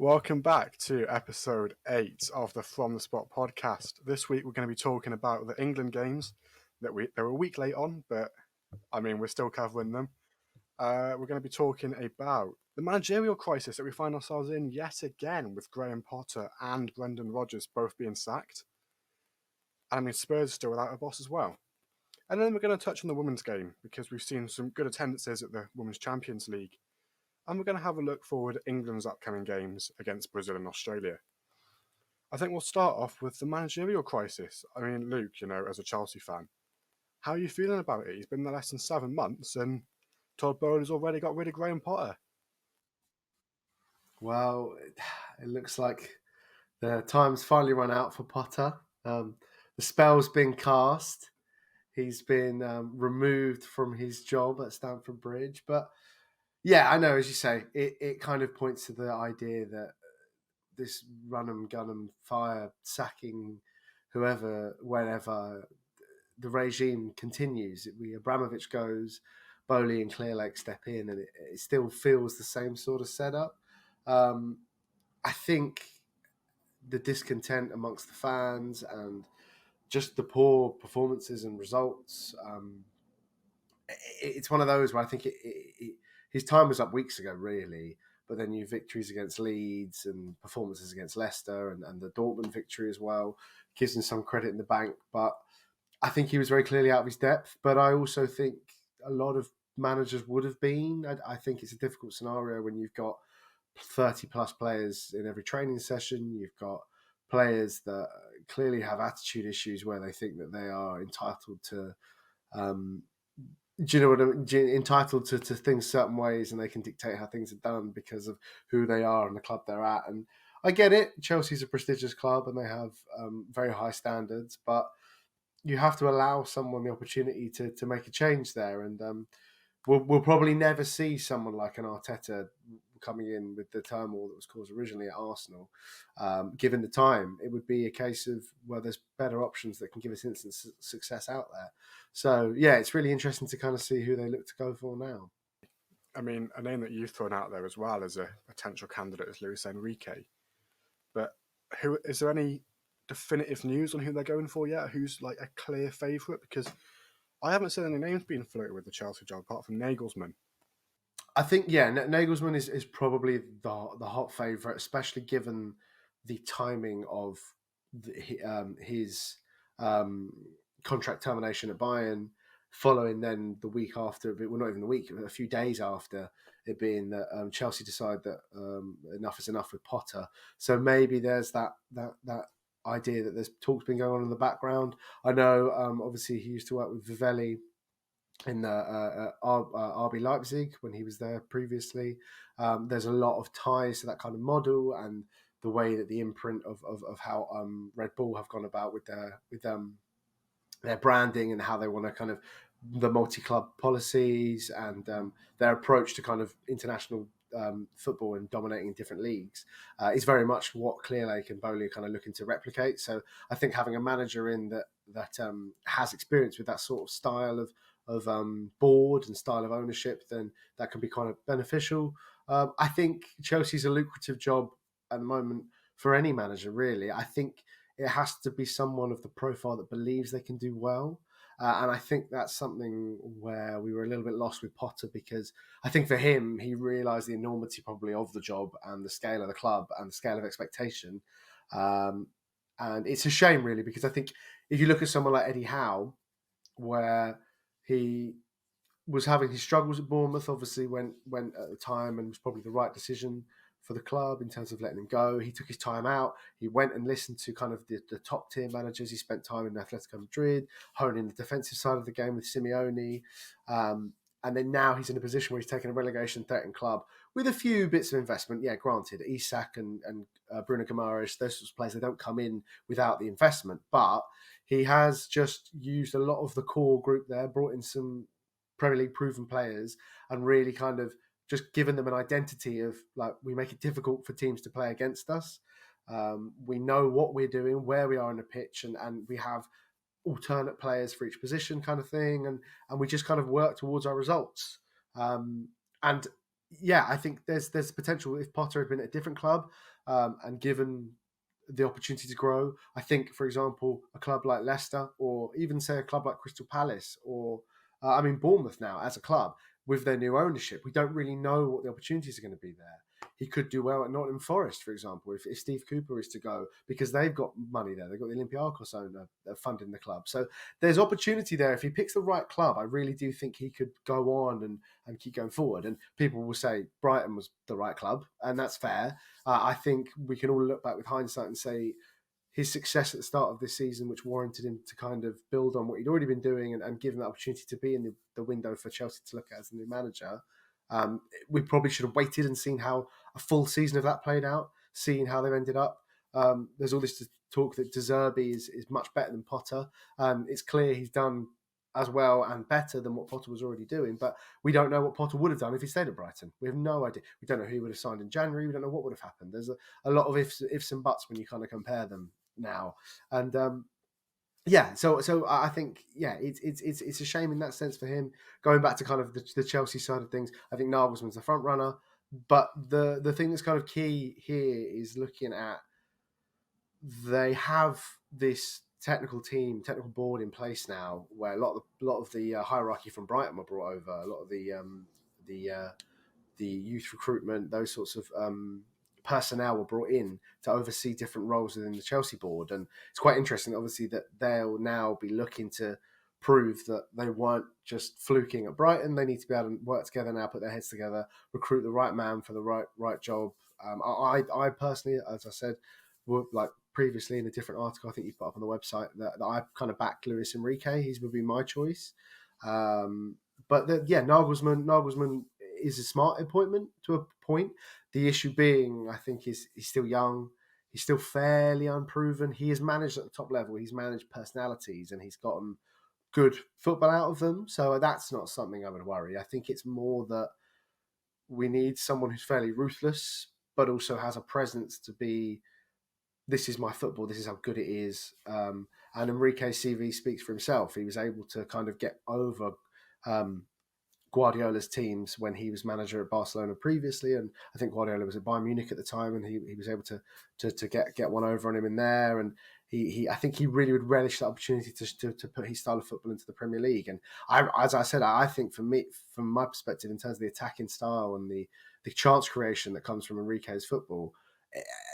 Welcome back to episode 8 of the From the Spot podcast. This week we're going to be talking about the England games they're a week late on, but we're still covering them. We're going to be talking about the managerial crisis that we find ourselves in yet again, with Graham Potter and Brendan Rodgers both being sacked. And Spurs are still without a boss as well. And then we're going to touch on the women's game, because we've seen some good attendances at the Women's Champions League. And we're going to have a look forward at England's upcoming games against Brazil and Australia. I think we'll start off with the managerial crisis. Luke, as a Chelsea fan, how are you feeling about it? He's been there less than 7 months and Todd Bowley's already got rid of Graham Potter. Well, it looks like the time's finally run out for Potter. The spell's been cast. He's been removed from his job at Stamford Bridge. But yeah, I know, as you say, it kind of points to the idea that this run 'em, gun 'em, fire, sacking whoever, whenever, the regime continues. Abramovich goes, Bowley and Clearlake step in, and it still feels the same sort of setup. I think the discontent amongst the fans and just the poor performances and results, it's one of those where I think his time was up weeks ago, really. But then you victories against Leeds and performances against Leicester and the Dortmund victory as well gives him some credit in the bank. But I think he was very clearly out of his depth. But I also think a lot of managers would have been. I think it's a difficult scenario when you've got 30 plus players in every training session. You've got players that clearly have attitude issues where they think that they are entitled to entitled to things certain ways, and they can dictate how things are done because of who they are and the club they're at. And I get it. Chelsea's a prestigious club and they have very high standards, but you have to allow someone the opportunity to make a change there. And we'll probably never see someone like an Arteta coming in with the turmoil that was caused originally at Arsenal. Given the time, it would be a case of, well, there's better options that can give us instant success out there. So, yeah, it's really interesting to kind of see who they look to go for now. A name that you've thrown out there as well as a potential candidate is Luis Enrique. But is there any definitive news on who they're going for yet? Who's like a clear favourite? Because I haven't seen any names being floated with the Chelsea job apart from Nagelsmann. I think, Nagelsmann is probably the hot favourite, especially given the timing of his contract termination at Bayern, following then the week after, well, not even the week, a few days after it being that Chelsea decide that enough is enough with Potter. So maybe there's that idea that there's talks been going on in the background. I know, obviously, he used to work with Vivelli in RB Leipzig when he was there previously. There's a lot of ties to that kind of model and the way that the imprint of how Red Bull have gone about with their branding and how they want to kind of the multi-club policies and their approach to kind of international football and dominating different leagues is very much what Clearlake and Bowley are kind of looking to replicate. So I think having a manager in that has experience with that sort of style of board and style of ownership, then that can be kind of beneficial. I think Chelsea's a lucrative job at the moment for any manager, really. I think it has to be someone of the profile that believes they can do well. And I think that's something where we were a little bit lost with Potter, because I think for him, he realised the enormity probably of the job and the scale of the club and the scale of expectation. And it's a shame, really, because I think if you look at someone like Eddie Howe, where he was having his struggles at Bournemouth, obviously went at the time and was probably the right decision for the club in terms of letting him go. He took his time out. He went and listened to kind of the top tier managers. He spent time in Atletico Madrid, honing the defensive side of the game with Simeone. And then now he's in a position where he's taking a relegation threatened club with a few bits of investment. Yeah, granted, Isak and Bruno Guimaraes, those sorts of players, they don't come in without the investment. But he has just used a lot of the core group there, brought in some Premier League proven players, and really kind of just given them an identity of, like, we make it difficult for teams to play against us. We know what we're doing, where we are in the pitch, and we have alternate players for each position kind of thing. And we just kind of work towards our results. And yeah, I think there's potential if Potter had been at a different club. and given the opportunity to grow. I think, for example, a club like Leicester, or even say a club like Crystal Palace, or Bournemouth now as a club with their new ownership, we don't really know what the opportunities are going to be there. He could do well at Nottingham Forest, for example, if Steve Cooper is to go, because they've got money there. They've got the Olympiacos owner funding the club. So there's opportunity there. If he picks the right club, I really do think he could go on and keep going forward. And people will say Brighton was the right club, and that's fair. I think we can all look back with hindsight and say his success at the start of this season, which warranted him to kind of build on what he'd already been doing and give him that opportunity to be in the window for Chelsea to look at as the new manager. We probably should have waited and seen how a full season of that played out, seeing how they've ended up. There's all this talk that De Zerbi is much better than Potter. It's clear he's done as well and better than what Potter was already doing, but we don't know what Potter would have done if he stayed at Brighton. We have no idea. We don't know who he would have signed in January. We don't know what would have happened. There's a lot of ifs and buts when you kind of compare them now. And so I think it's a shame in that sense for him. Going back to kind of the Chelsea side of things, I think Nagelsmann's the front runner, but the thing that's kind of key here is looking at they have this technical board in place now, where a lot of the hierarchy from Brighton were brought over. A lot of the youth recruitment, those sorts of personnel were brought in to oversee different roles within the Chelsea board, and it's quite interesting, obviously, that they'll now be looking to prove that they weren't just fluking at Brighton. They need to be able to work together now, put their heads together, recruit the right man for the right job. I personally, as I said, like previously in a different article I think you put up on the website, that I kind of backed Luis Enrique. He would be my choice. Nagelsmann is a smart appointment to a point. The issue being, I think, is he's still young. He's still fairly unproven. He has managed at the top level. He's managed personalities and he's gotten good football out of them. So that's not something I would worry. I think it's more that we need someone who's fairly ruthless, but also has a presence to be, this is my football, this is how good it is. And Enrique's CV speaks for himself. He was able to kind of get over Guardiola's teams when he was manager at Barcelona previously, and I think Guardiola was at Bayern Munich at the time, and he was able to get one over on him in there, and I think he really would relish that opportunity to put his style of football into the Premier League. And as I said, I think for me, from my perspective, in terms of the attacking style and the chance creation that comes from Enrique's football,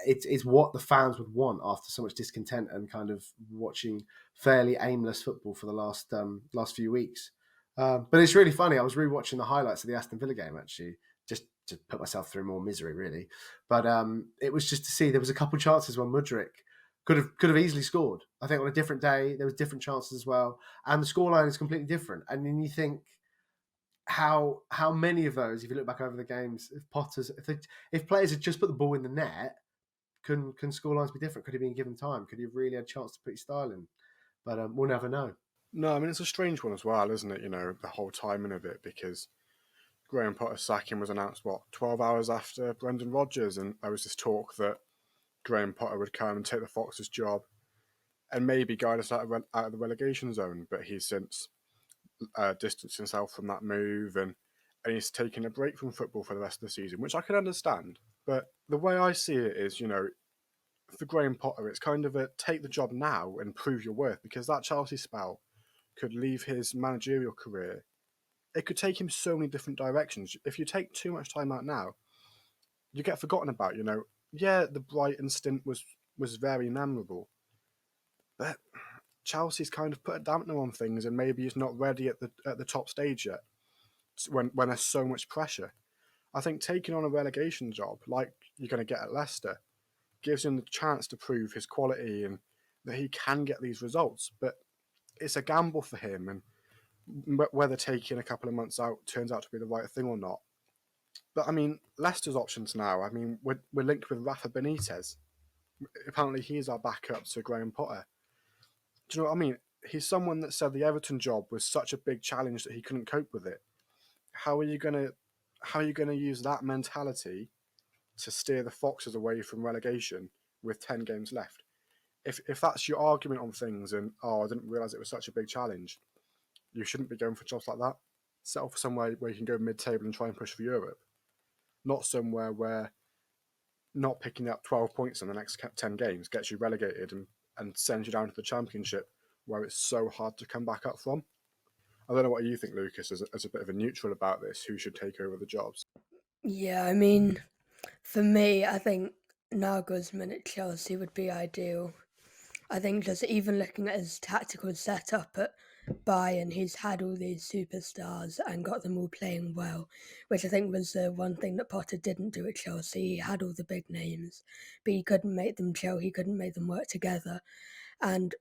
it's what the fans would want after so much discontent and kind of watching fairly aimless football for the last few weeks. But it's really funny. I was rewatching the highlights of the Aston Villa game, actually, just to put myself through more misery, really. But it was just to see there was a couple of chances where Mudryk could have easily scored. I think on a different day there was different chances as well, and the scoreline is completely different. And then you think how many of those, if you look back over the games, if players had just put the ball in the net, can scorelines be different? Could he be given time? Could he have really had a chance to put his style in? But we'll never know. No, I mean, it's a strange one as well, isn't it? The whole timing of it, because Graham Potter's sacking was announced, 12 hours after Brendan Rodgers, and there was this talk that Graham Potter would come and take the Foxes' job and maybe guide us out of the relegation zone, but he's since distanced himself from that move, and he's taking a break from football for the rest of the season, which I can understand. But the way I see it is, for Graham Potter, it's kind of a take the job now and prove your worth, because that Chelsea spell could leave his managerial career. It could take him so many different directions. If you take too much time out now, you get forgotten about. Yeah, the Brighton stint was very memorable, but Chelsea's kind of put a dampener on things, and maybe he's not ready at the top stage yet. When there's so much pressure, I think taking on a relegation job like you're going to get at Leicester gives him the chance to prove his quality and that he can get these results. But it's a gamble for him, and whether taking a couple of months out turns out to be the right thing or not. But I mean, Leicester's options now. I mean, we're linked with Rafa Benitez. Apparently, he's our backup to Graham Potter. Do you know what I mean? He's someone that said the Everton job was such a big challenge that he couldn't cope with it. How are you gonna use that mentality to steer the Foxes away from relegation with 10 games left? If that's your argument on things, and I didn't realise it was such a big challenge, you shouldn't be going for jobs like that. Settle for somewhere where you can go mid-table and try and push for Europe, not somewhere where not picking up 12 points in the next 10 games gets you relegated and sends you down to the Championship, where it's so hard to come back up from. I don't know what you think, Lucas, as a bit of a neutral about this, who should take over the jobs. Yeah, I mean, for me, I think Nagelsmann at Chelsea would be ideal. I think just even looking at his tactical setup at Bayern, he's had all these superstars and got them all playing well, which I think was the one thing that Potter didn't do at Chelsea. He had all the big names, but he couldn't make them gel, he couldn't make them work together. And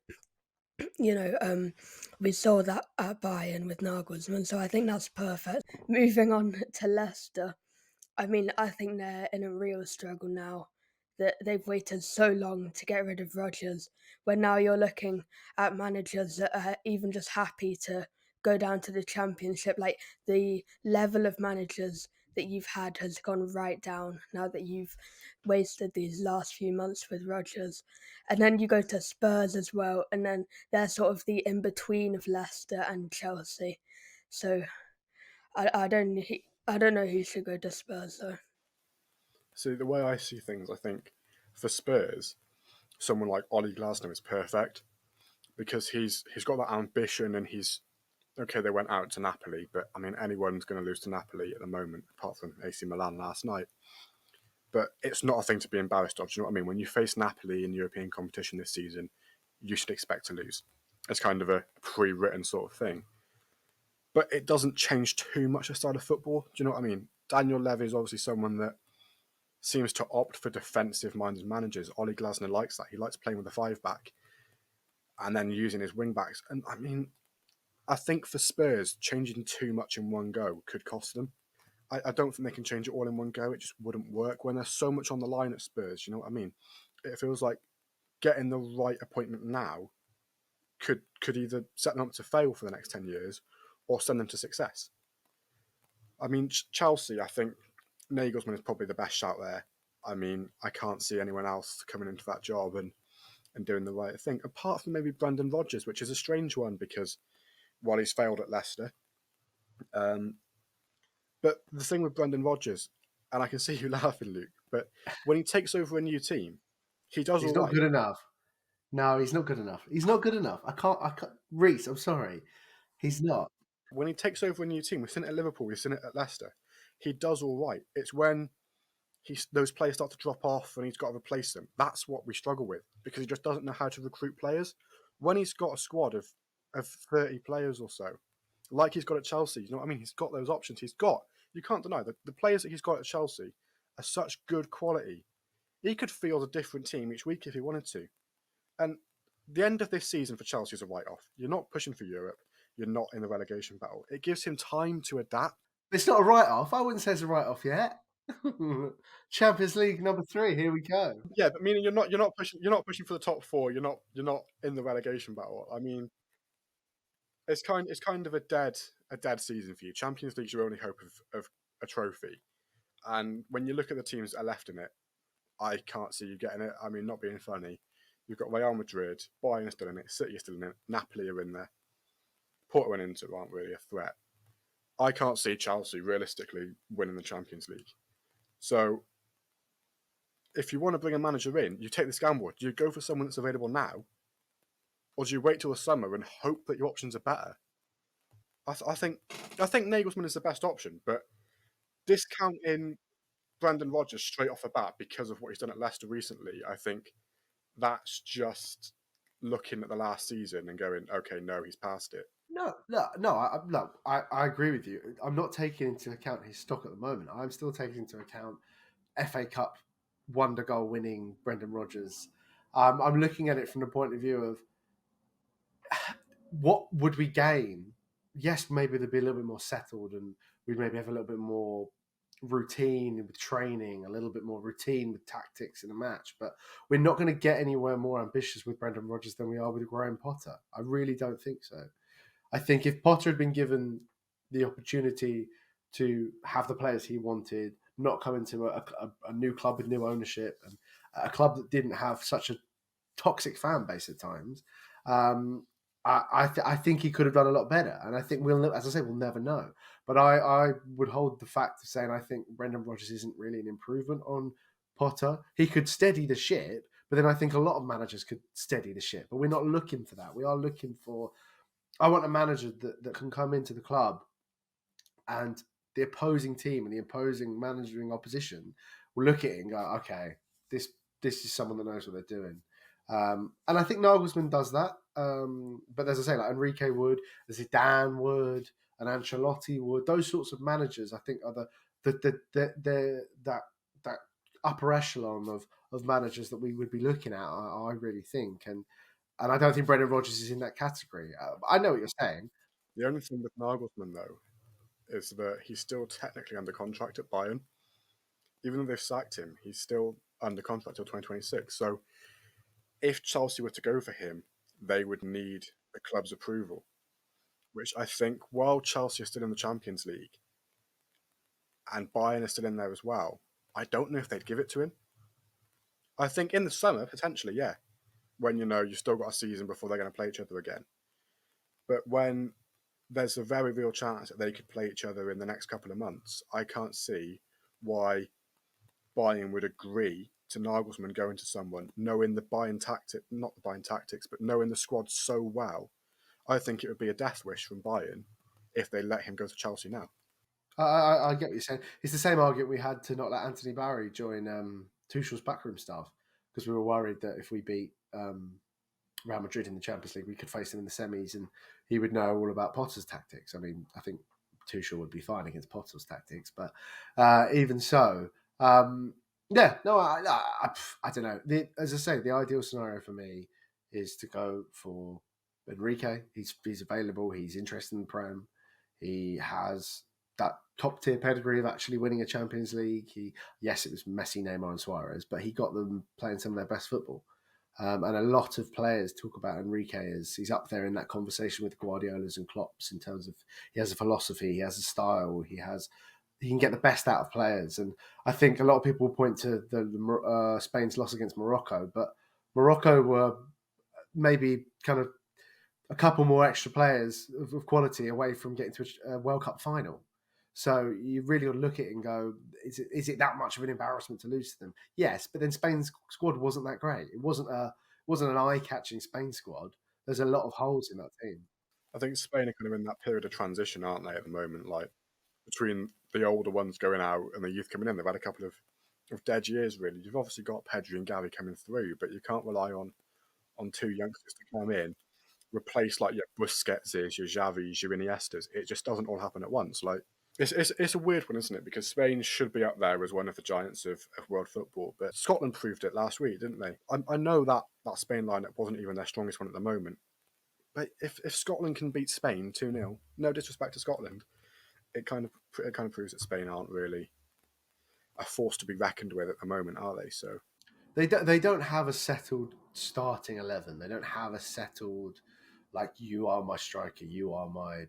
we saw that at Bayern with Nagelsmann, so I think that's perfect. Moving on to Leicester, I mean, I think they're in a real struggle now. That they've waited so long to get rid of Rodgers, when now you're looking at managers that are even just happy to go down to the Championship. Like, the level of managers that you've had has gone right down now that you've wasted these last few months with Rodgers. And then you go to Spurs as well, and then they're sort of the in between of Leicester and Chelsea. So I don't know who should go to Spurs though. So the way I see things, I think for Spurs, someone like Ollie Glasner is perfect because he's got that ambition and he's okay. They went out to Napoli, but I mean anyone's going to lose to Napoli at the moment, apart from AC Milan last night. But it's not a thing to be embarrassed of. Do you know what I mean? When you face Napoli in European competition this season, you should expect to lose. It's kind of a pre-written sort of thing. But it doesn't change too much the style of football. Do you know what I mean? Daniel Levy is obviously someone that seems to opt for defensive-minded managers. Ollie Glasner likes that. He likes playing with a five-back and then using his wing-backs. And I mean, I think for Spurs, changing too much in one go could cost them. I don't think they can change it all in one go. It just wouldn't work when there's so much on the line at Spurs. You know what I mean? It feels like getting the right appointment now could either set them up to fail for the next 10 years or send them to success. I mean, Chelsea, I think Nagelsmann is probably the best shout there. I mean, I can't see anyone else coming into that job and doing the right thing, apart from maybe Brendan Rodgers, which is a strange one because while he's failed at Leicester. But the thing with Brendan Rodgers, and I can see you laughing, Luke, but when he takes over a new team, he does He's all not right. good enough. No, he's not good enough. He's not good enough. I can't. Rhys, I'm sorry. He's not. When he takes over a new team, we've seen it at Liverpool, we've seen it at Leicester. He does all right. It's when those players start to drop off and he's got to replace them. That's what we struggle with because he just doesn't know how to recruit players. When he's got a squad of 30 players or so, like he's got at Chelsea, you know what I mean? He's got those options. You can't deny the players that he's got at Chelsea are such good quality. He could field a different team each week if he wanted to. And the end of this season for Chelsea is a write-off. You're not pushing for Europe. You're not in the relegation battle. It gives him time to adapt. It's not a write-off. I wouldn't say it's a write-off yet. Champions League number 3. Here we go. Yeah, but meaning you're not pushing for the top four. You're not in the relegation battle. I mean, it's kind of a dead season for you. Champions League's your only hope of a trophy. And when you look at the teams that are left in it, I can't see you getting it. I mean, not being funny, you've got Real Madrid, Bayern are still in it, City are still in it, Napoli are in there, Porto and Inter aren't really a threat. I can't see Chelsea realistically winning the Champions League. So if you want to bring a manager in, you take this gamble. Do you go for someone that's available now, or do you wait till the summer and hope that your options are better? I think Nagelsmann is the best option, but discounting Brendan Rodgers straight off the bat because of what he's done at Leicester recently, I think that's just looking at the last season and going, okay, no, he's past it. No. I agree with you. I'm not taking into account his stock at the moment. I'm still taking into account FA Cup wonder goal winning Brendan Rodgers. I'm looking at it from the point of view of what would we gain? Yes, maybe they'd be a little bit more settled and we'd maybe have a little bit more routine with training, a little bit more routine with tactics in a match. But we're not going to get anywhere more ambitious with Brendan Rodgers than we are with Graham Potter. I really don't think so. I think if Potter had been given the opportunity to have the players he wanted, not come into a new club with new ownership and a club that didn't have such a toxic fan base at times, I think he could have done a lot better. And I think as I say, we'll never know. But I would hold the fact of saying I think Brendan Rodgers isn't really an improvement on Potter. He could steady the ship, but then I think a lot of managers could steady the ship. But we're not looking for that. We are looking for, I want a manager that can come into the club and the opposing team and the opposing managing opposition will look at it and go, okay, this is someone that knows what they're doing. And I think Nagelsmann does that. But as I say, like Enrique would, Zidane would, and Ancelotti would. Those sorts of managers, I think, are that upper echelon of managers that we would be looking at. I really think, and I don't think Brendan Rodgers is in that category. I know what you're saying. The only thing with Nagelsmann, though, is that he's still technically under contract at Bayern. Even though they've sacked him, he's still under contract till 2026. So if Chelsea were to go for him, they would need the club's approval, which I think, while Chelsea are still in the Champions League and Bayern is still in there as well, I don't know if they'd give it to him. I think in the summer, potentially, yeah, when you've still got a season before they're going to play each other again. But when there's a very real chance that they could play each other in the next couple of months, I can't see why Bayern would agree to Nagelsmann going to someone, knowing the Bayern tactic, not the Bayern tactics, but knowing the squad so well. I think it would be a death wish from Bayern if they let him go to Chelsea now. I get what you're saying. It's the same argument we had to not let Anthony Barry join Tuchel's backroom staff, because we were worried that if we beat Real Madrid in the Champions League, we could face them in the semis and he would know all about Potter's tactics. I mean, I think Tuchel would be fine against Potter's tactics, but even so, yeah, no, I don't know. As I say, the ideal scenario for me is to go for Enrique. He's available. He's interested in the Prem. He has that top tier pedigree of actually winning a Champions League. Yes, it was Messi, Neymar, and Suarez, but he got them playing some of their best football. And a lot of players talk about Enrique as he's up there in that conversation with Guardiola's and Klopp's in terms of he has a philosophy, he has a style, he can get the best out of players. And I think a lot of people point to the Spain's loss against Morocco, but Morocco were maybe kind of a couple more extra players of quality away from getting to a World Cup final. So you really got to look at it and go, is it that much of an embarrassment to lose to them? Yes, but then Spain's squad wasn't that great. It wasn't an eye-catching Spain squad. There's a lot of holes in that team. I think Spain are kind of in that period of transition, aren't they, at the moment? Like, between the older ones going out and the youth coming in, they've had a couple of dead years, really. You've obviously got Pedri and Gavi coming through, but you can't rely on two youngsters to come in, replace like your Busquets, your Xavis, your Iniestas. It just doesn't all happen at once. Like, it's a weird one, isn't it? Because Spain should be up there as one of the giants of world football, but Scotland proved it last week, didn't they? I know that Spain lineup wasn't even their strongest one at the moment, but if Scotland can beat Spain 2-0, no disrespect to Scotland, it kind of proves that Spain aren't really a force to be reckoned with at the moment, are they? So they don't have a settled starting 11. They don't have a settled, like, you are my striker, you are my.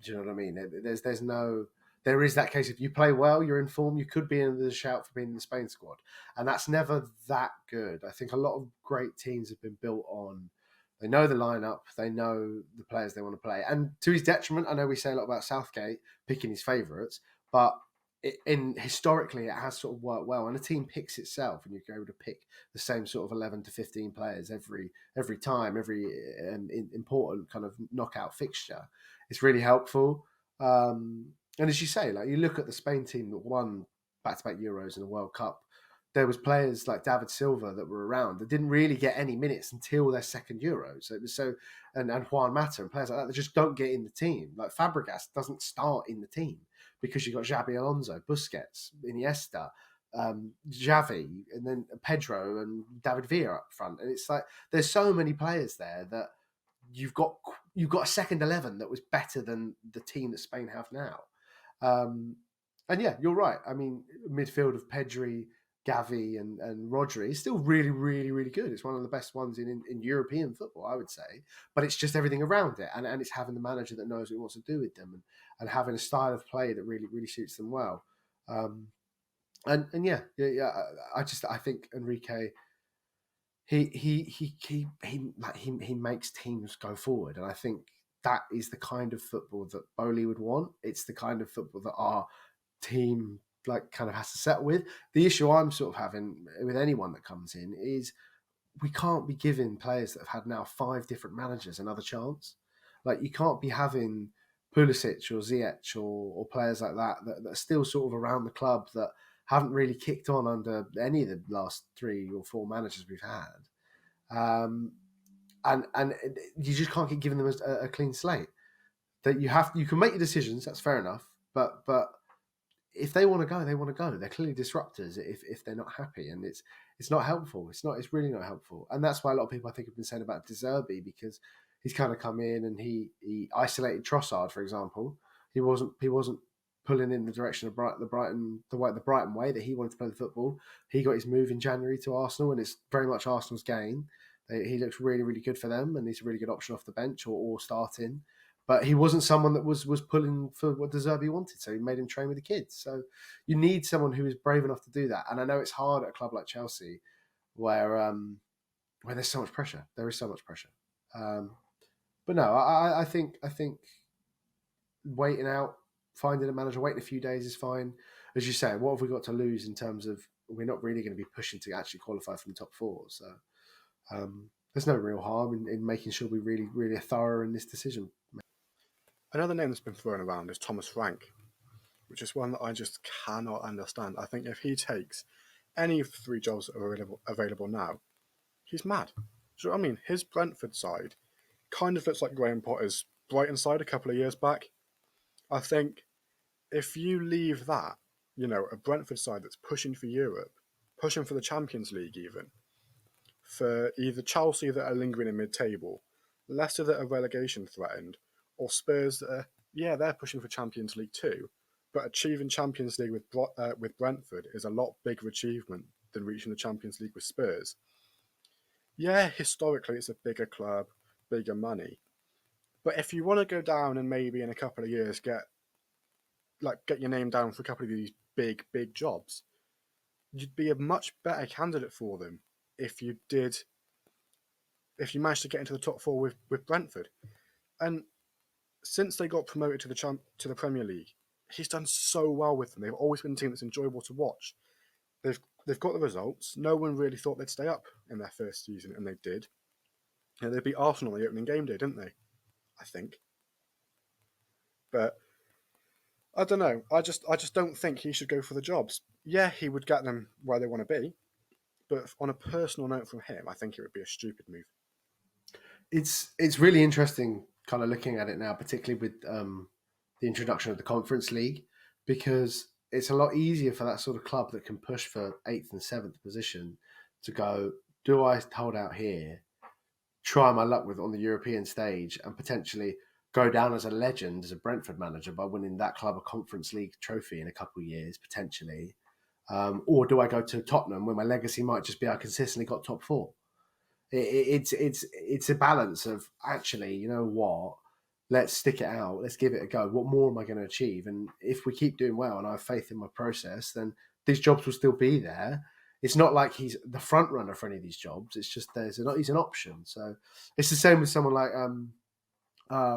Do you know what I mean? There's no. There is that case, if you play well, you're in form, you could be in the shout for being in the Spain squad. And that's never that good. I think a lot of great teams have been built on, they know the lineup, they know the players they want to play. And to his detriment, I know we say a lot about Southgate picking his favourites, but historically it has sort of worked well. And a team picks itself, and you're able to pick the same sort of 11 to 15 players every time, every important kind of knockout fixture. It's really helpful. And as you say, like, you look at the Spain team that won back-to-back Euros and a World Cup, there was players like David Silva that were around that didn't really get any minutes until their second Euro. So it was and Juan Mata and players like that just don't get in the team. Like Fabregas doesn't start in the team because you've got Xabi Alonso, Busquets, Iniesta, Xavi, and then Pedro and David Villa up front. And it's like there's so many players there that you've got a second 11 that was better than the team that Spain have now. And yeah, you're right. I mean, midfield of Pedri, Gavi, and Rodri is still really, really, really good. It's one of the best ones in European football, I would say. But it's just everything around it, and it's having the manager that knows what he wants to do with them, and having a style of play that really, really suits them well. And yeah. I think Enrique, he makes teams go forward, and I think that is the kind of football that Bowley would want. It's the kind of football that our team like kind of has to settle with. The issue I'm sort of having with anyone that comes in is we can't be giving players that have had now 5 different managers another chance. Like, you can't be having Pulisic or Ziyech or players like that are still sort of around the club that haven't really kicked on under any of the last 3 or 4 managers we've had. And you just can't keep giving them a clean slate. That you can make your decisions, that's fair enough, but if they want to go, they want to go. They're clearly disruptors if they're not happy, and it's not helpful. It's really not helpful, and that's why a lot of people, I think, have been saying about De Zerbi, because he's kind of come in and he isolated Trossard, for example. He wasn't pulling in the direction of the Brighton way that he wanted to play the football. He got his move in January to Arsenal, and it's very much Arsenal's gain. He looks really, really good for them, and he's a really good option off the bench or starting. But he wasn't someone that was pulling for what De Zerbi wanted, so he made him train with the kids. So you need someone who is brave enough to do that. And I know it's hard at a club like Chelsea, where there's so much pressure. There is so much pressure. But no, I think waiting out, finding a manager, waiting a few days is fine. As you say, what have we got to lose in terms of we're not really going to be pushing to actually qualify from the top 4? So there's no real harm in making sure we really, really are thorough in this decision. Another name that's been thrown around is Thomas Frank, which is one that I just cannot understand. I think if he takes any of the 3 jobs that are available now, he's mad. Do you know what I mean? His Brentford side kind of looks like Graham Potter's Brighton side a couple of years back. I think if you leave that, a Brentford side that's pushing for Europe, pushing for the Champions League even, for either Chelsea that are lingering in mid-table, Leicester that are relegation threatened, or Spurs that are, they're pushing for Champions League too, but achieving Champions League with Brentford is a lot bigger achievement than reaching the Champions League with Spurs. Yeah, historically it's a bigger club, bigger money, but if you want to go down and maybe in a couple of years get your name down for a couple of these big jobs, you'd be a much better candidate for them if you managed to get into the top 4 with Brentford. And since they got promoted to the Premier League, he's done so well with them. They've always been a team that's enjoyable to watch. They've got the results. No one really thought they'd stay up in their first season, and they did. They beat Arsenal on the opening game day, didn't they? I think. But I don't know. I just don't think he should go for the jobs. Yeah, he would get them where they want to be, but on a personal note from him, I think it would be a stupid move. It's really interesting kind of looking at it now, particularly with the introduction of the Conference League, because it's a lot easier for that sort of club that can push for 8th and 7th position to go, do I hold out here, try my luck on the European stage, and potentially go down as a legend as a Brentford manager by winning that club a Conference League trophy in a couple of years, potentially. Or do I go to Tottenham where my legacy might just be I consistently got top 4? It's a balance of, actually, you know what, let's stick it out, let's give it a go. What more am I going to achieve? And if we keep doing well and I have faith in my process, then these jobs will still be there. It's not like he's the front runner for any of these jobs. It's just he's an option. So it's the same with someone like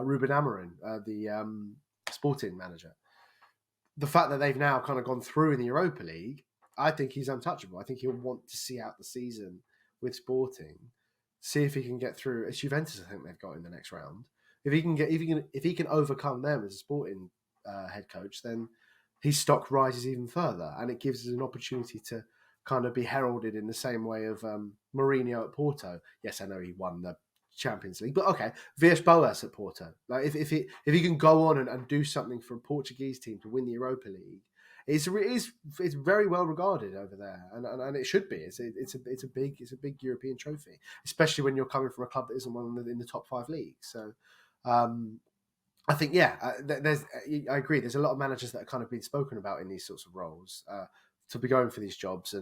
Ruben Amorim, the Sporting manager. The fact that they've now kind of gone through in the Europa League, I think he's untouchable. I think he'll want to see out the season with Sporting, see if he can get through. It's Juventus, I think they've got in the next round. If he can overcome them as a Sporting head coach, then his stock rises even further, and it gives us an opportunity to kind of be heralded in the same way of Mourinho at Porto. Yes, I know he won the Champions League, but okay, Villas-Boas at Porto. Like if he can go on and do something for a Portuguese team to win the Europa League, it's very well regarded over there, and it should be. It's a big European trophy, especially when you're coming from a club that isn't one in the top 5 leagues. So, I think I agree. There's a lot of managers that are kind of been spoken about in these sorts of roles to be going for these jobs,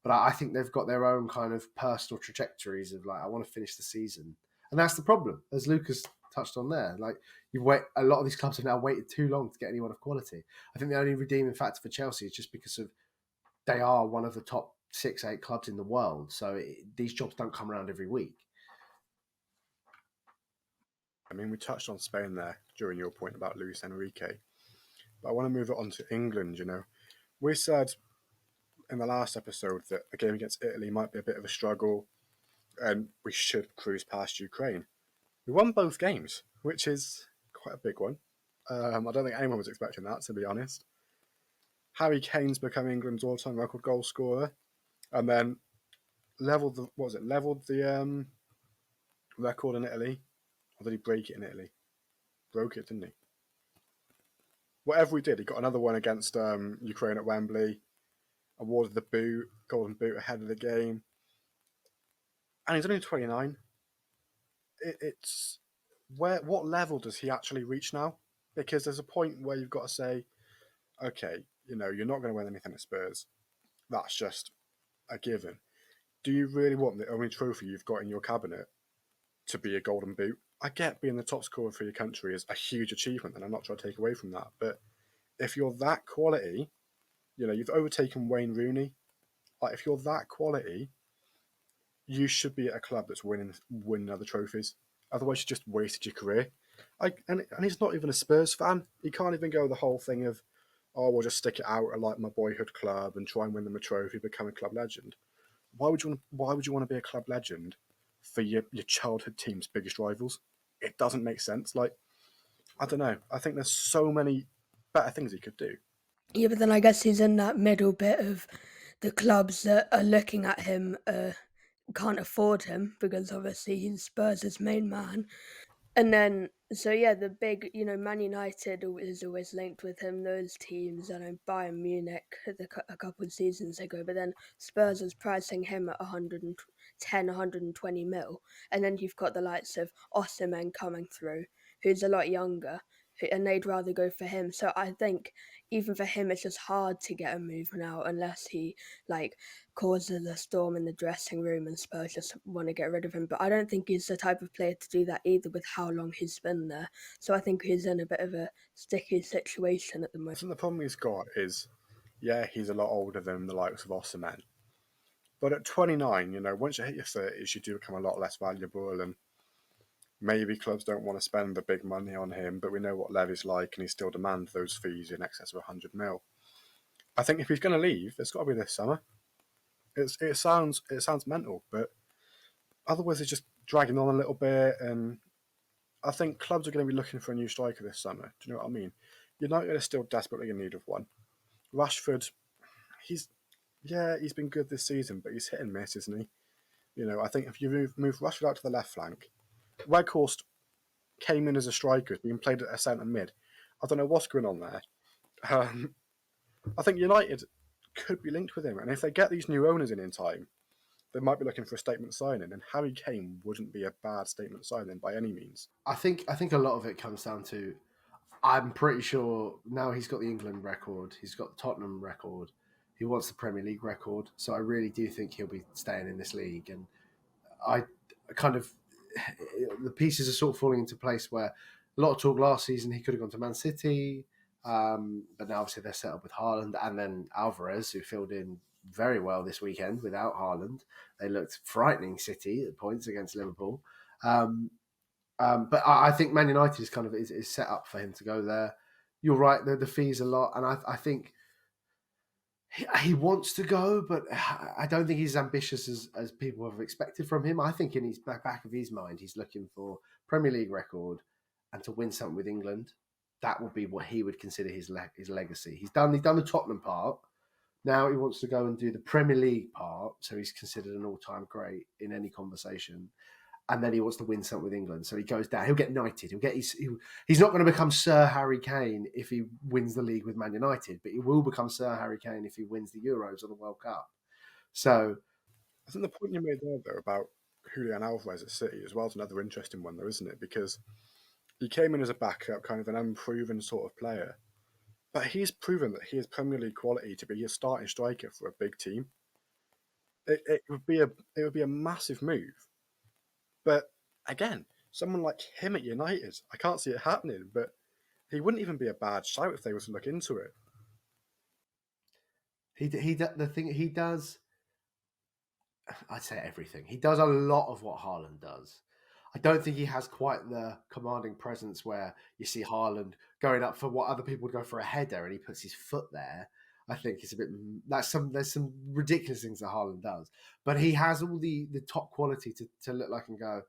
but I think they've got their own kind of personal trajectories of like, I want to finish the season, and that's the problem, as Lucas touched on there. Like, a lot of these clubs have now waited too long to get anyone of quality. I think the only redeeming factor for Chelsea is just because of they are one of the top 6-8 clubs in the world, so these jobs don't come around every week. I mean, we touched on Spain there during your point about Luis Enrique, but I want to move it on to England. we said in the last episode that the game against Italy might be a bit of a struggle and we should cruise past Ukraine. We won both games, which is quite a big one. I don't think anyone was expecting that, to be honest. Harry Kane's become England's all-time record goal scorer, and then leveled the record in Italy, or did he break it in Italy? Broke it, didn't he? Whatever he did, he got another one against Ukraine at Wembley. Awarded the golden boot ahead of the game, and he's only 29. It's what level does he actually reach now? Because there's a point where you've got to say, okay, you're not going to win anything at Spurs. That's just a given. Do you really want the only trophy you've got in your cabinet to be a golden boot? I get being the top scorer for your country is a huge achievement, and I'm not trying to take away from that. But if you're that quality, you've overtaken Wayne Rooney. Like, if you're that quality, you should be at a club that's winning other trophies. Otherwise, you just wasted your career. And he's not even a Spurs fan. He can't even go the whole thing of, oh, we'll just stick it out at like my boyhood club and try and win them a trophy, become a club legend. Why would you want to be a club legend for your childhood team's biggest rivals? It doesn't make sense. Like, I don't know. I think there's so many better things he could do. Yeah, but then I guess he's in that middle bit of the clubs that are looking at him can't afford him because obviously he's Spurs' main man. And then, so yeah, the big, Man United is always linked with him, those teams. I know Bayern Munich a couple of seasons ago, but then Spurs was pricing him at 110, 120 mil. And then you've got the likes of Osimhen coming through, who's a lot younger, and they'd rather go for him. So I think even for him, it's just hard to get a move now unless he, causes a storm in the dressing room and Spurs just want to get rid of him. But I don't think he's the type of player to do that either with how long he's been there. So I think he's in a bit of a sticky situation at the I moment. think the problem he's got is, yeah, he's a lot older than the likes of Osimhen. But at 29, once you hit your 30s, you do become a lot less valuable, and maybe clubs don't want to spend the big money on him, but we know what Levy's like, and he still demands those fees in excess of 100 mil. I think if he's going to leave, it's got to be this summer. It sounds mental, but otherwise it's just dragging on a little bit, and I think clubs are going to be looking for a new striker this summer. Do you know what I mean? United are still desperately in need of one. Rashford, he's been good this season, but he's hit and miss, isn't he? I think if you move Rashford out to the left flank, Weghorst came in as a striker, being played at a centre mid. I don't know what's going on there. I think United could be linked with him, and if they get these new owners in time, they might be looking for a statement signing, and Harry Kane wouldn't be a bad statement signing by any means. I think a lot of it comes down to, I'm pretty sure now he's got the England record, he's got the Tottenham record, he wants the Premier League record, so I really do think he'll be staying in this league. And I kind of, the pieces are sort of falling into place where a lot of talk last season he could have gone to Man City, but now obviously they're set up with Haaland and then Alvarez, who filled in very well this weekend without Haaland. They looked frightening City at points against Liverpool. But I think Man United is set up for him to go there. You're right, the fees a lot, and I think he wants to go, but I don't think he's as ambitious as people have expected from him. I think in his back of his mind, he's looking for Premier League record and to win something with England. That would be what he would consider his legacy. He's done the Tottenham part. Now he wants to go and do the Premier League part, so he's considered an all-time great in any conversation. And then he wants to win something with England, so he goes down. He'll get knighted. He's not going to become Sir Harry Kane if he wins the league with Man United, but he will become Sir Harry Kane if he wins the Euros or the World Cup. So I think the point you made there, though, about Julian Alvarez at City as well is another interesting one, though, isn't it? Because he came in as a backup, kind of an unproven sort of player. But he's proven that he has Premier League quality to be a starting striker for a big team. It would be a massive move. But again, someone like him at United, I can't see it happening, but he wouldn't even be a bad shout if they were to look into it. the thing he does, I'd say everything. He does a lot of what Haaland does. I don't think he has quite the commanding presence where you see Haaland going up for what other people would go for a header and he puts his foot there. I think it's a bit there's some ridiculous things that Haaland does, but he has all the top quality to look like and go,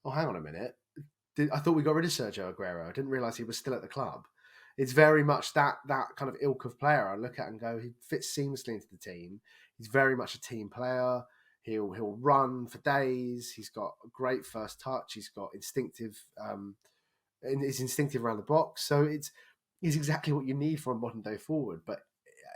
oh, hang on a minute, I thought we got rid of Sergio Aguero. I didn't realise he was still at the club. It's very much that kind of ilk of player I look at and go, he fits seamlessly into the team. He's very much a team player. He'll run for days. He's got a great first touch. He's got instinctive. He's instinctive around the box. So he's exactly what you need for a modern day forward. But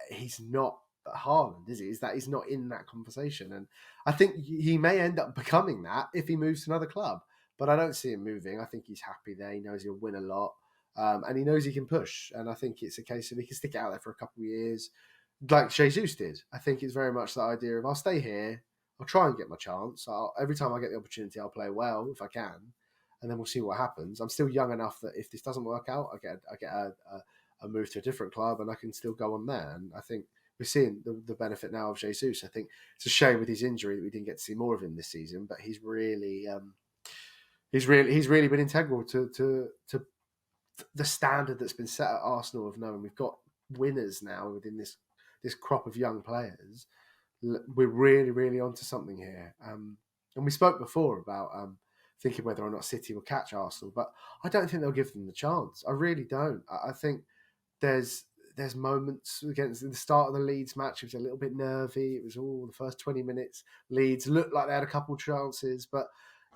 he's not Haaland, is he? He's not in that conversation. And I think he may end up becoming that if he moves to another club. But I don't see him moving. I think he's happy there. He knows he'll win a lot. And he knows he can push. And I think it's a case of he can stick it out there for a couple of years, like Jesus did. I think it's very much the idea of I'll stay here. I'll try and get my chance. Every time I get the opportunity, I'll play well if I can. And then we'll see what happens. I'm still young enough that if this doesn't work out, I get a move to a different club and I can still go on there. And I think we're seeing the benefit now of Jesus. I think it's a shame with his injury that we didn't get to see more of him this season, but he's really been integral to the standard that's been set at Arsenal of knowing we've got winners now within this crop of young players. We're really onto something here. And we spoke before about thinking whether or not City will catch Arsenal, but I don't think they'll give them the chance. I really don't. I think there's moments against the start of the Leeds match. It was a little bit nervy. It was all the first 20 minutes. Leeds looked like they had a couple of chances, but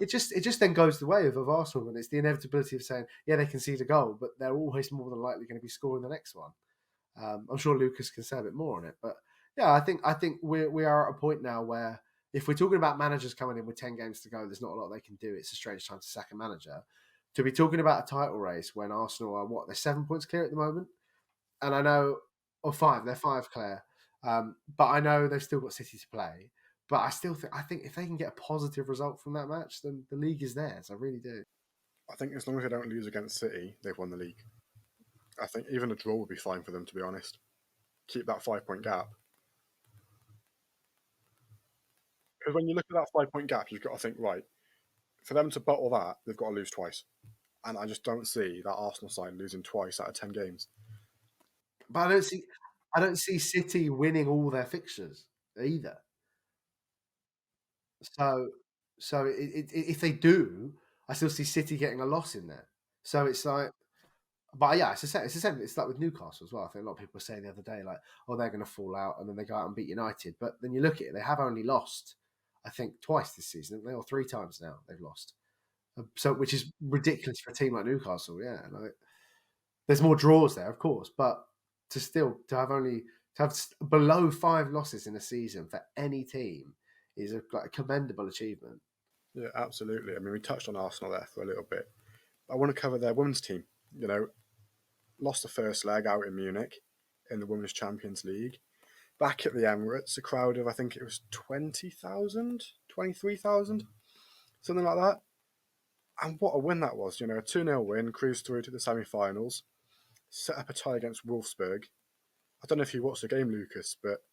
it just then goes the way of Arsenal, and it's the inevitability of saying, yeah, they concede a goal, but they're always more than likely going to be scoring the next one. I'm sure Lucas can say a bit more on it, but yeah, I think we are at a point now where if we're talking about managers coming in with 10 games to go, there's not a lot they can do. It's a strange time to sack a manager. To be talking about a title race when Arsenal are they're 7 points clear at the moment, and I know, or 5, they're 5 clear, but I know they've still got City to play. But I think if they can get a positive result from that match, then the league is theirs. I really do. I think as long as they don't lose against City, they've won the league. I think even a draw would be fine for them, to be honest. Keep that 5-point gap. Because when you look at that 5-point gap, you've got to think, right, for them to bottle that, they've got to lose twice. And I just don't see that Arsenal side losing twice out of 10 games. But I don't see City winning all their fixtures either. So if they do, I still see City getting a loss in there. So it's like, but yeah, it's the same. It's like with Newcastle as well. I think a lot of people were saying the other day, like, oh, they're going to fall out, and then they go out and beat United. But then you look at it, they have only lost, I think, twice this season, haven't they? Or 3 times now they've lost. So, which is ridiculous for a team like Newcastle. Yeah, like, there's more draws there, of course, but to have below 5 losses in a season for any team is a commendable achievement. Yeah, absolutely. I mean, we touched on Arsenal there for a little bit. I want to cover their women's team. You know, lost the first leg out in Munich in the Women's Champions League. Back at the Emirates, a crowd of, I think it was 20,000, 23,000, something like that. And what a win that was. You know, a 2-0 win, cruised through to the semi-finals, set up a tie against Wolfsburg. I don't know if you watched the game, Lucas, but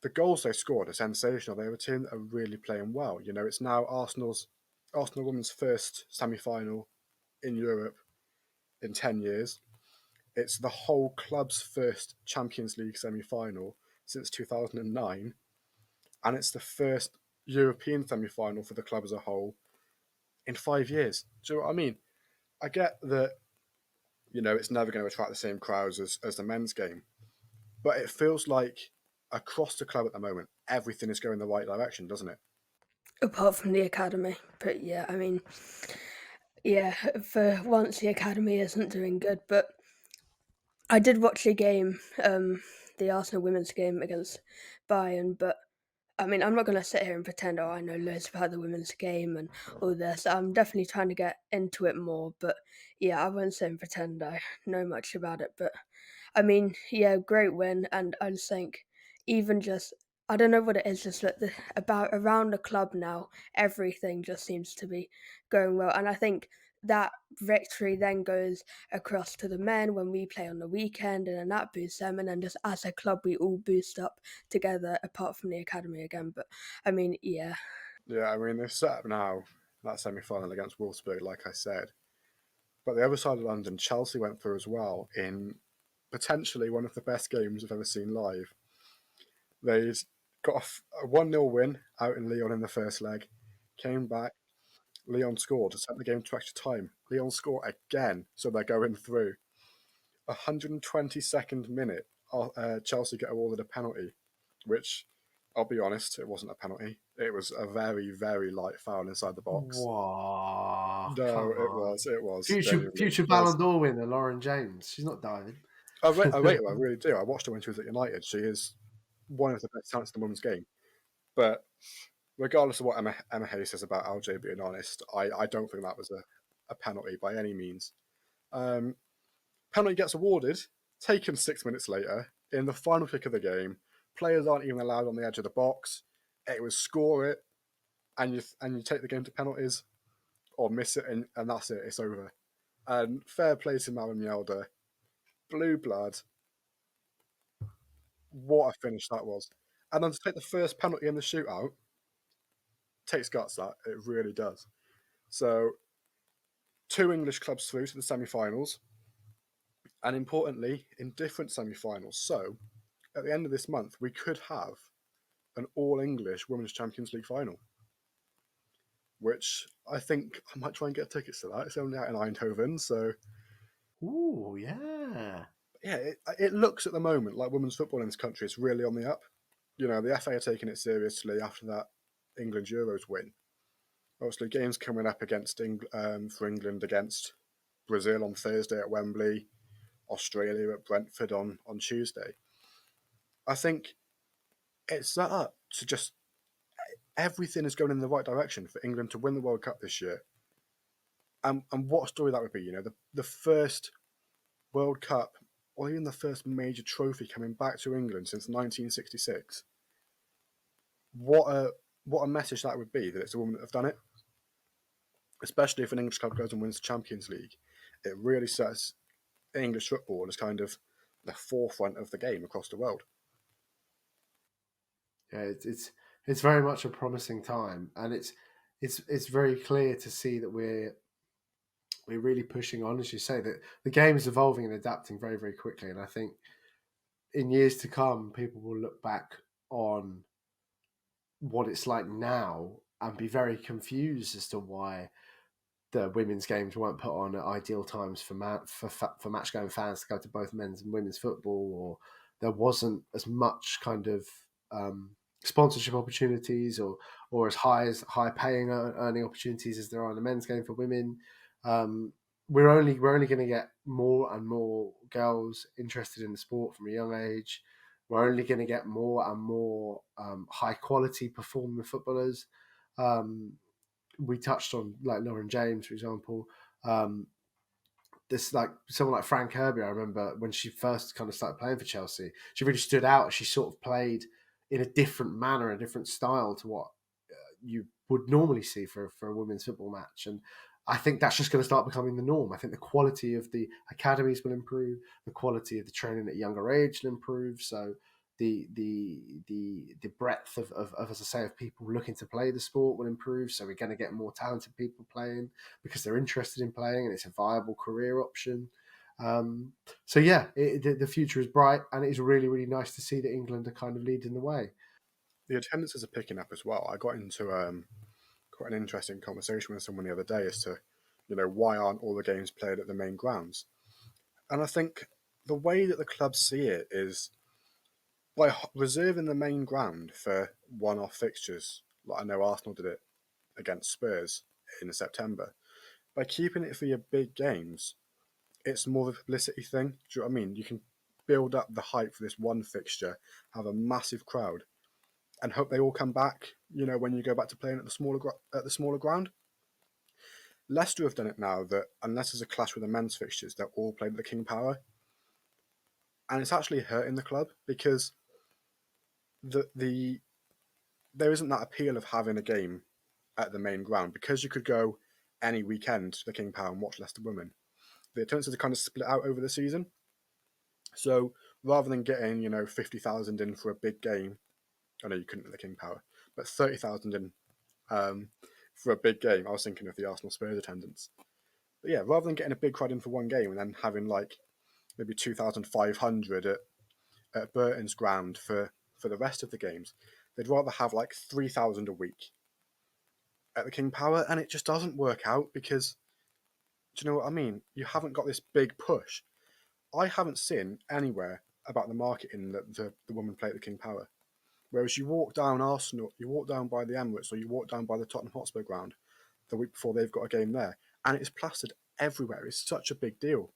the goals they scored are sensational. They have a team that are really playing well. You know, it's now Arsenal women's first semi-final in Europe in 10 years. It's the whole club's first Champions League semi-final since 2009. And it's the first European semi-final for the club as a whole in 5 years. Do you know what I mean? I get that, you know, it's never going to attract the same crowds as the men's game. But it feels like across the club at the moment, everything is going the right direction, doesn't it? Apart from the academy. But yeah, I mean, yeah, for once the academy isn't doing good. But I did watch the game, the Arsenal women's game against Bayern, but I mean, I'm not going to sit here and pretend, oh, I know loads about the women's game and all this. I'm definitely trying to get into it more, but yeah, I won't sit and pretend I know much about it. But I mean, yeah, great win, and I just think even just, I don't know what it is, just like about around the club now, everything just seems to be going well, and I think that victory then goes across to the men when we play on the weekend, and then that boosts them, and then just as a club we all boost up together, apart from the academy again. But I mean, yeah. Yeah, I mean, they've set up now that semi-final against Wolfsburg, like I said. But the other side of London, Chelsea went through as well in potentially one of the best games I've ever seen live. They'd got a 1-0 win out in Lyon in the first leg, came back, Lyon scored to send the game to extra time. Lyon score again, so they're going through. 122nd minute, Chelsea get awarded a penalty, which, I'll be honest, it wasn't a penalty. It was a very, very light foul inside the box. Wow, No, come it on. was. Future Ballon d'Or winner, Lauren James. She's not diving. I rate her, I really do. I watched her when she was at United. She is one of the best talents in the women's game. But regardless of what Emma Hayes says about LJ being honest, I don't think that was a penalty by any means. Penalty gets awarded, taken 6 minutes later, in the final kick of the game. Players aren't even allowed on the edge of the box. It was score it, and you take the game to penalties, or miss it, and that's it, it's over. And fair play to Maren Mjelde. Blue blood. What a finish that was. And then to take the first penalty in the shootout, takes guts, that. It really does. So, 2 English clubs through to the semi-finals, and importantly, in different semi-finals. So, at the end of this month, we could have an all-English Women's Champions League final, which I think I might try and get tickets to that. It's only out in Eindhoven, so... Ooh, yeah. Yeah, it looks at the moment like women's football in this country is really on the up. You know, the FA are taking it seriously after that England Euros win. Obviously, games coming up for England against Brazil on Thursday at Wembley, Australia at Brentford on Tuesday. I think it's set up to just... Everything is going in the right direction for England to win the World Cup this year. And what a story that would be, you know, the first World Cup, or even the first major trophy coming back to England since 1966. What a message that would be, that it's a woman that have done it. Especially if an English club goes and wins the Champions League. It really sets English football as kind of the forefront of the game across the world. Yeah, it's very much a promising time, and it's very clear to see that we're really pushing on, as you say, that the game is evolving and adapting very, very quickly. And I think in years to come, people will look back on what it's like now and be very confused as to why the women's games weren't put on at ideal times for match-going fans to go to both men's and women's football, or there wasn't as much kind of sponsorship opportunities or as high paying earning opportunities as there are in the men's game for women. We're only going to get more and more girls interested in the sport from a young age. We're only going to get more and more high quality performing footballers. We touched on like Lauren James, for example. This like someone like Fran Kirby. I remember when she first kind of started playing for Chelsea, she really stood out. She sort of played in a different manner, a different style to what you would normally see for a women's football match. And I think that's just going to start becoming the norm. I think the quality of the academies will improve, the quality of the training at a younger age will improve. So the breadth of as I say, of people looking to play the sport will improve. So we're going to get more talented people playing because they're interested in playing and it's a viable career option. So yeah, the future is bright, and it's really, really nice to see that England are kind of leading the way. The attendances are picking up as well. I got into quite an interesting conversation with someone the other day as to, you know, why aren't all the games played at the main grounds? And I think the way that the clubs see it is by reserving the main ground for one-off fixtures, like I know Arsenal did it against Spurs in September. By keeping it for your big games, it's more of a publicity thing. Do you know what I mean? You can build up the hype for this one fixture, have a massive crowd, and hope they all come back. You know, when you go back to playing at the smaller ground. Leicester have done it now that unless there's a clash with the men's fixtures, they're all played at the King Power, and it's actually hurting the club because there isn't that appeal of having a game at the main ground because you could go any weekend to the King Power and watch Leicester women. The attendances are kind of split out over the season. So rather than getting, 50,000 in for a big game, I know you couldn't at the King Power, but 30,000 in for a big game, I was thinking of the Arsenal Spurs attendance. But yeah, rather than getting a big crowd in for one game and then having maybe 2,500 at Burton's ground for the rest of the games. They'd rather have like 3,000 a week at the King Power, and it just doesn't work out because, do you know what I mean? You haven't got this big push. I haven't seen anywhere about the marketing that the women play at the King Power. Whereas you walk down Arsenal, you walk down by the Emirates, or you walk down by the Tottenham Hotspur ground the week before they've got a game there, and it's plastered everywhere. It's such a big deal.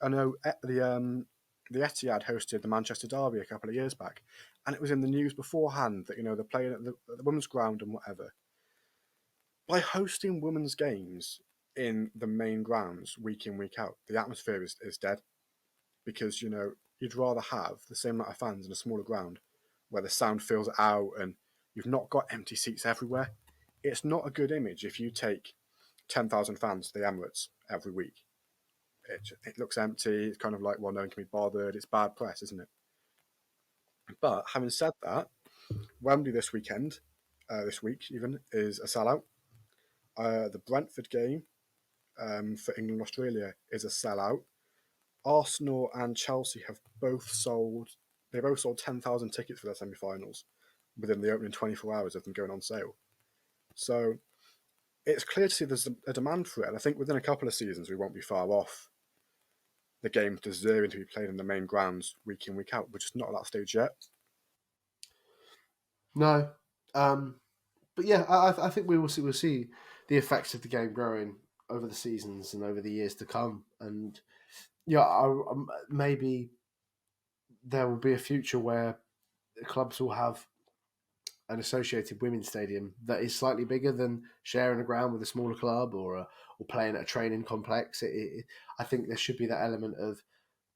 I know the Etihad hosted the Manchester Derby a couple of years back, and it was in the news beforehand that they're playing at the women's ground and whatever. By hosting women's games in the main grounds week in week out, the atmosphere is dead because you'd rather have the same amount of fans in a smaller ground where the sound fills out and you've not got empty seats everywhere. It's not a good image if you take 10,000 fans to the Emirates every week. It looks empty. It's kind of like, well, no one can be bothered. It's bad press, isn't it? But having said that, Wembley this week even, is a sellout. The Brentford game for England Australia is a sellout. Arsenal and Chelsea have both sold. They both sold 10,000 tickets for their semi-finals within the opening 24 hours of them going on sale. So it's clear to see there's a demand for it, and I think within a couple of seasons we won't be far off the game deserving to be played in the main grounds week in, week out. We're just not at that stage yet. No, but yeah, I think we'll see the effects of the game growing over the seasons and over the years to come, and maybe there will be a future where clubs will have an associated women's stadium that is slightly bigger than sharing a ground with a smaller club or playing at a training complex. I think there should be that element of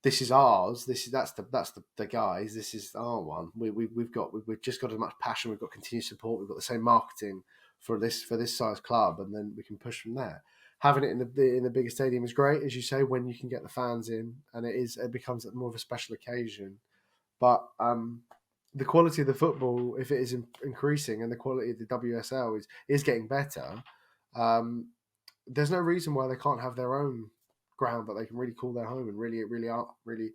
this is ours. That's the guys. This is our one. We've just got as much passion. We've got continued support. We've got the same marketing for this size club, and then we can push from there. Having it in the bigger stadium is great, as you say, when you can get the fans in, and it becomes more of a special occasion. But the quality of the football, if it is increasing, and the quality of the WSL is getting better, there's no reason why they can't have their own ground that they can really call their home and really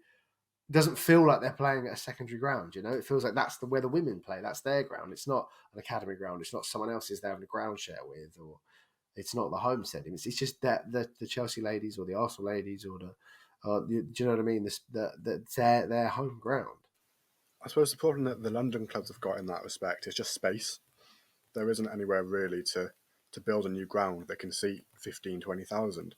doesn't feel like they're playing at a secondary ground. It feels like that's where the women play. That's their ground. It's not an academy ground. It's not someone else's they're having a ground share with, or it's not the home stadium. It's just that the Chelsea ladies or the Arsenal ladies or do you know what I mean? Their home ground. I suppose the problem that the London clubs have got in that respect is just space. There isn't anywhere really to build a new ground that can seat 15, 20,000.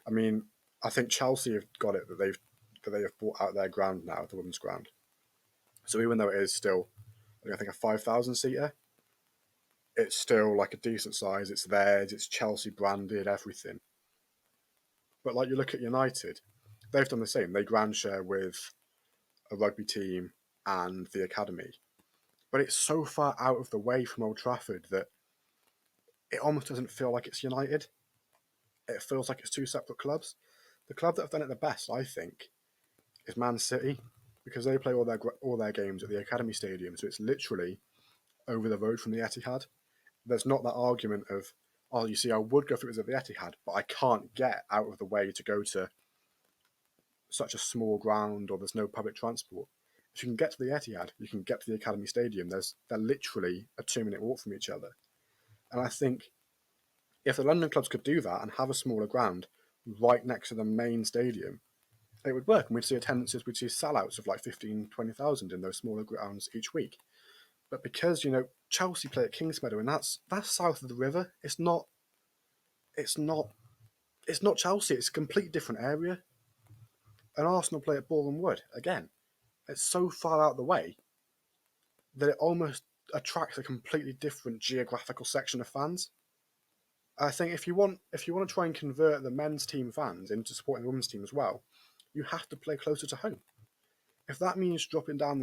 I mean, I think Chelsea have got it that they have bought out their ground now, the women's ground. So even though it is still, I think, a 5,000 seater, it's still like a decent size. It's theirs. It's Chelsea branded, everything. But like you look at United, they've done the same. They ground share with a rugby team and the academy. But it's so far out of the way from Old Trafford that it almost doesn't feel like it's United. It feels like it's two separate clubs. The club that have done it the best, I think, is Man City, because they play all their games at the Academy Stadium, so it's literally over the road from the Etihad. There's not that argument of, oh, you see, I would go if it was at the Etihad, but I can't get out of the way to go to such a small ground, or there's no public transport. If you can get to the Etihad, you can get to the Academy Stadium. They're literally a 2-minute walk from each other. And I think if the London clubs could do that and have a smaller ground right next to the main stadium, it would work. And we'd see attendances, we'd see sellouts of like 15, 20,000 in those smaller grounds each week. But because, Chelsea play at Kingsmeadow, and that's south of the river, it's not Chelsea, it's a completely different area. And Arsenal play at Boreham Wood, again. It's so far out of the way that it almost attracts a completely different geographical section of fans. I think if you want to try and convert the men's team fans into supporting the women's team as well, you have to play closer to home. If that means dropping down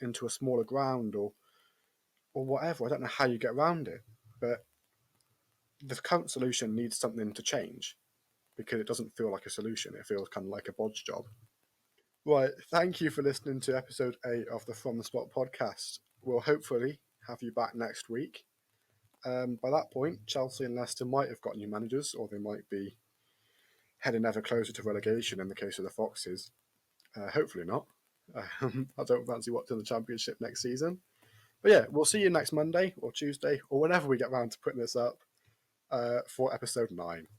into a smaller ground or whatever, I don't know how you get around it. But the current solution needs something to change because it doesn't feel like a solution. It feels kind of like a bodge job. Right, thank you for listening to episode 8 of the From the Spot podcast. We'll hopefully have you back next week. By that point, Chelsea and Leicester might have got new managers, or they might be heading ever closer to relegation in the case of the Foxes. Hopefully not. I don't fancy watching the Championship next season. But yeah, we'll see you next Monday or Tuesday or whenever we get round to putting this up for episode 9.